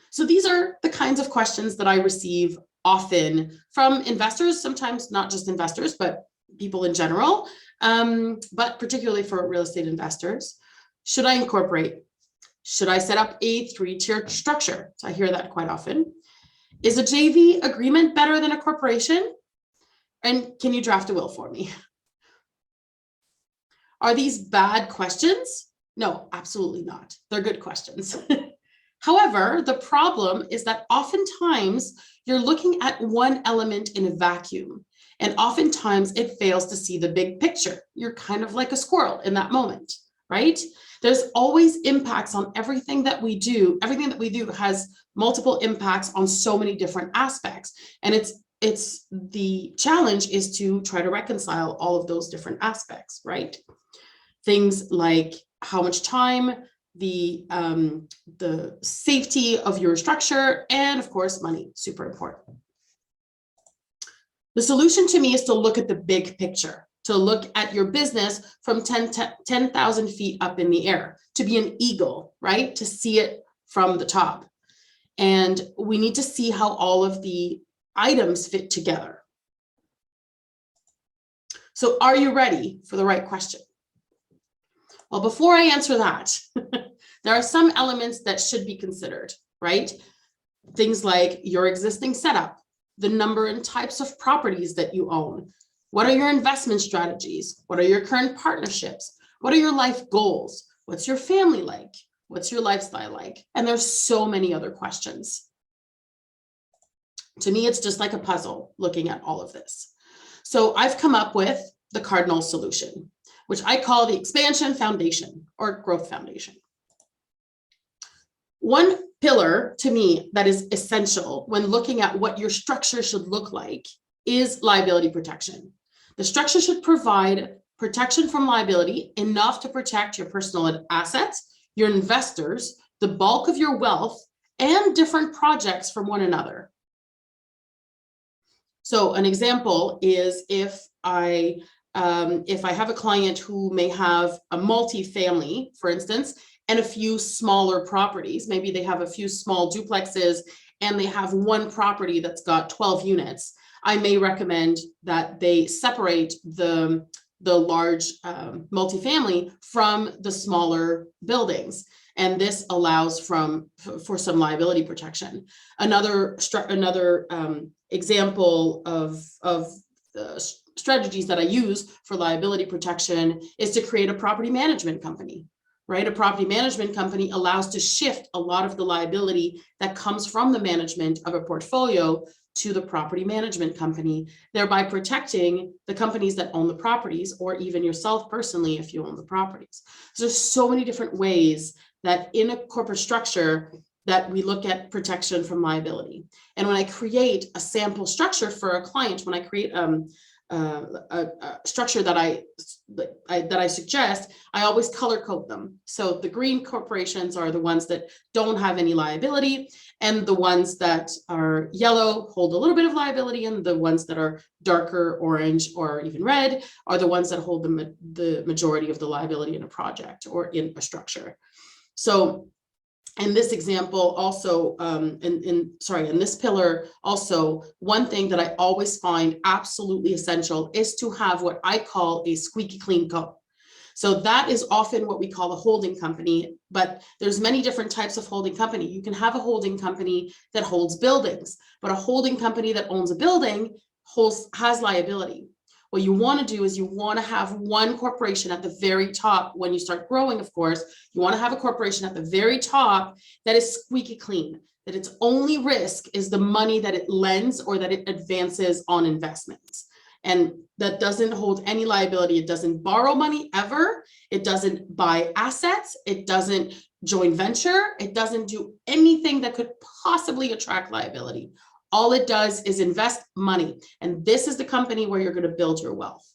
So these are the kinds of questions that I receive often from investors, sometimes not just investors, but people in general, but particularly for real estate investors. Should I incorporate? Should I set up a 3-tiered structure? So I hear that quite often. Is a JV agreement better than a corporation? And can you draft a will for me? Are these bad questions? No, absolutely not. They're good questions. However, the problem is that oftentimes you're looking at one element in a vacuum, and oftentimes it fails to see the big picture. You're kind of like a squirrel in that moment, right? There's always impacts on everything that we do. Everything that we do has multiple impacts on so many different aspects. And it's the challenge is to try to reconcile all of those different aspects, right? Things like how much time, the safety of your structure, and of course, money, super important. The solution to me is to look at the big picture, to look at your business from 10,000 feet up in the air, to be an eagle, right? To see it from the top. And we need to see how all of the items fit together. So are you ready for the right question? Well, before I answer that, there are some elements that should be considered, right? Things like your existing setup, the number and types of properties that you own. What are your investment strategies? What are your current partnerships? What are your life goals? What's your family like? What's your lifestyle like? And there's so many other questions. To me, it's just like a puzzle looking at all of this. So I've come up with the cardinal solution, which I call the expansion foundation or growth foundation. One pillar to me that is essential when looking at what your structure should look like is liability protection. The structure should provide protection from liability enough to protect your personal assets, your investors, the bulk of your wealth, and different projects from one another. So an example is if I have a client who may have a multi-family, for instance, and a few smaller properties, maybe they have a few small duplexes and they have one property that's got 12 units, I may recommend that they separate the large multifamily from the smaller buildings. And this allows for some liability protection. Another example of strategies that I use for liability protection is to create a property management company, right? A property management company allows to shift a lot of the liability that comes from the management of a portfolio to the property management company, thereby protecting the companies that own the properties, or even yourself personally if you own the properties. So there's so many different ways that in a corporate structure that we look at protection from liability. And when I create a sample structure for a client, when I create a structure that I suggest, I always color code them. So the green corporations are the ones that don't have any liability, and the ones that are yellow hold a little bit of liability, and the ones that are darker orange or even red are the ones that hold the majority of the liability in a project or in a structure. So in this example also, in this pillar also, one thing that I always find absolutely essential is to have what I call a squeaky clean co. So that is often what we call a holding company, but there's many different types of holding company. You can have a holding company that holds buildings, but a holding company that owns a building has liability. What you want to do is you want to have one corporation at the very top. When you start growing, of course, you want to have a corporation at the very top that is squeaky clean, that its only risk is the money that it lends or that it advances on investments. And that doesn't hold any liability. It doesn't borrow money ever. It doesn't buy assets. It doesn't joint venture. It doesn't do anything that could possibly attract liability. All it does is invest money. And this is the company where you're going to build your wealth.